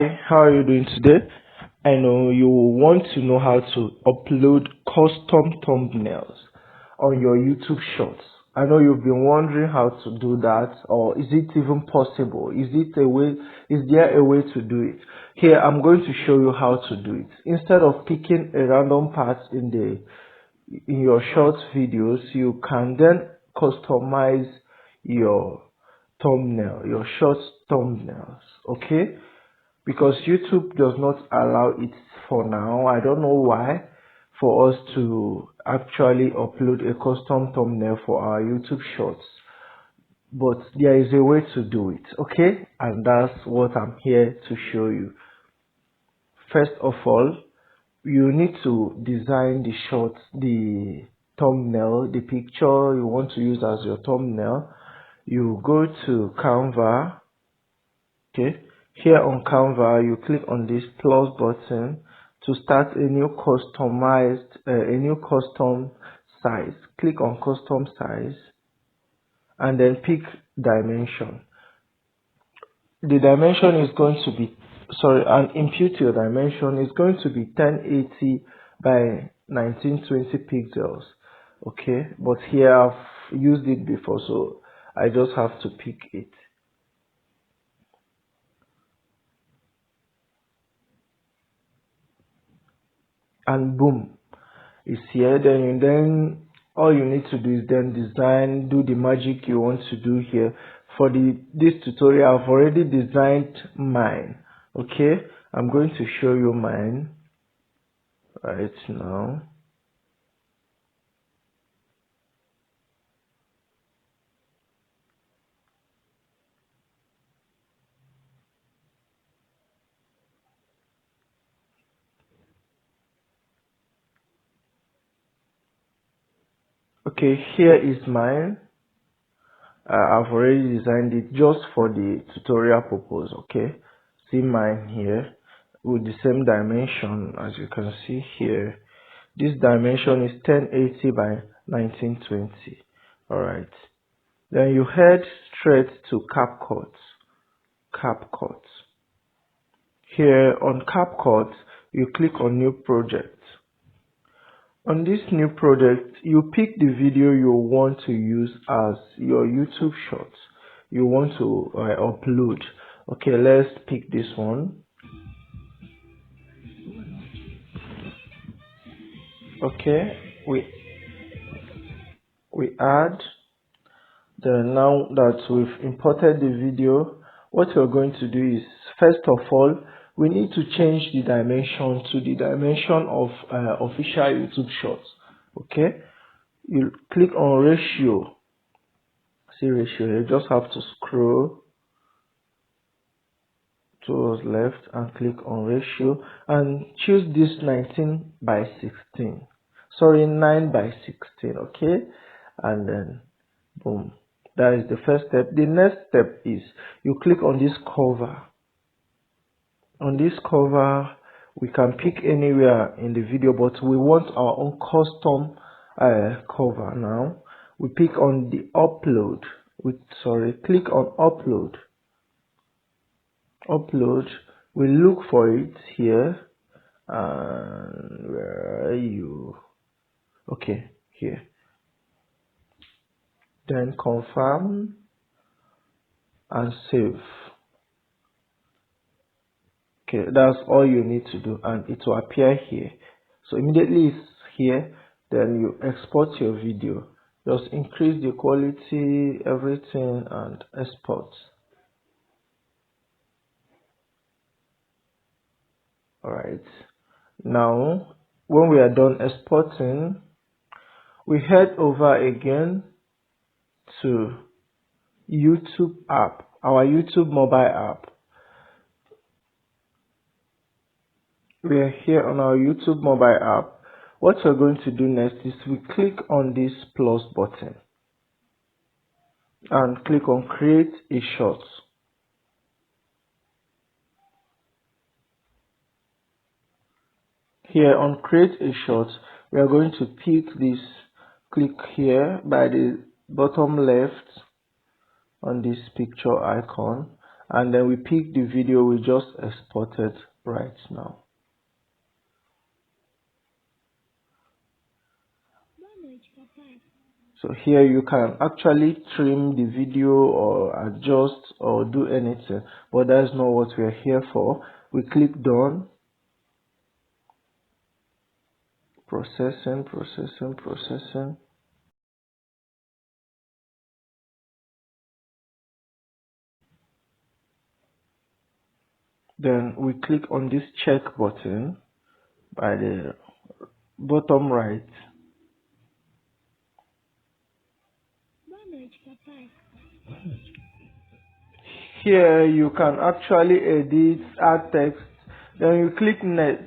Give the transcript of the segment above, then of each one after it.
How are you doing today? I know you want to know how to upload custom thumbnails on your YouTube Shorts. I know you've been wondering how to do that, or is it even possible? Is there a way to do it? Here, I'm going to show you how to do it. Instead of picking a random part in your short videos, you can then customize your your short thumbnails. Okay, because YouTube does not allow it for now. I don't know why, for us to actually upload a custom thumbnail for our YouTube Shorts. But there is a way to do it, okay? And that's what I'm here to show you. First of all, you need to design the thumbnail, the picture you want to use as your thumbnail. You go to Canva. Okay, here on Canva, you click on this plus button to start a new custom size. Click on custom size and then pick dimension. The dimension is going to be, and impute your dimension is going to be 1080 by 1920 pixels. Okay, but here I've used it before, so I just have to pick it. And boom, it's here. Then all you need to do is then do the magic you want to do here. For this tutorial, I've already designed mine. Okay, I'm going to show you mine right now. Okay, here is mine. I've already designed it just for the tutorial purpose. Okay, see mine here with the same dimension as you can see here. This dimension is 1080 by 1920. Alright, then you head straight to CapCut. Here on CapCut, you click on new project. On this new project, you pick the video you want to use as your YouTube Shorts you want to upload. Okay, let's pick this one. Okay, we add. Then now that we've imported the video, what we're going to do is, first of all, we need to change the dimension to the dimension of official YouTube Shorts. Okay, you click on ratio. See ratio, you just have to scroll towards left and click on ratio and choose this 19 by 16. Sorry, 9 by 16. Okay, and then boom. That is the first step. The next step is you click on this cover. On this cover, we can pick anywhere in the video, but we want our own custom cover now. We pick on the upload. Click on upload. Upload. We look for it here. And where are you? Okay, here. Then confirm and save. Okay, that's all you need to do, and it will appear here. So immediately it's here, then you export your video. Just increase the quality, everything, and export. Alright, now when we are done exporting, we head over again to YouTube app, our YouTube mobile app. We are here on our YouTube mobile app. What we're going to do next is we click on this plus button and click on create a short. Here on create a short, we are going to pick this, click here by the bottom left on this picture icon, and then we pick the video we just exported right now. So here you can actually trim the video or adjust or do anything, but that's not what we're here for. We click done, processing. Then we click on this check button by the bottom right. Here you can actually edit, add text. Then you click next.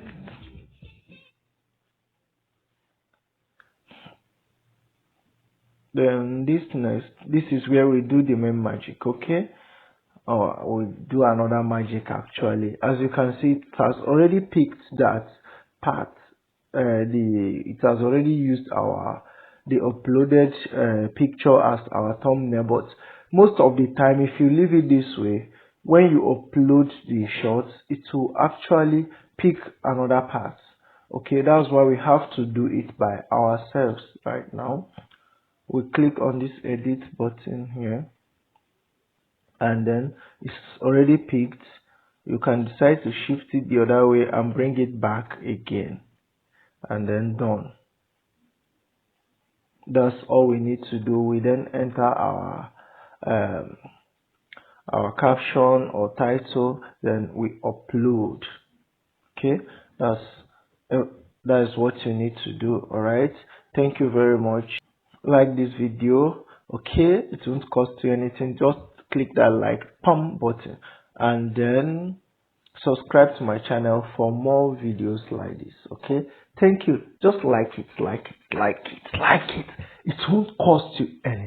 Then this is where we do the main magic, okay? Or we do another magic actually. As you can see, it has already picked that part. It has already used the uploaded picture as our thumbnail, but most of the time if you leave it this way, when you upload the shots, it will actually pick another part. Okay, that's why we have to do it by ourselves right now. We click on this edit button here, and then it's already picked. You can decide to shift it the other way and bring it back again, and then done. That's all we need to do. We then enter our caption or title, then we upload. Okay, that is what you need to do. All right, thank you very much. Like this video, okay? It won't cost you anything. Just click that like pump button, and then subscribe to my channel for more videos like this. Okay, thank you. Just like it. It won't cost you anything.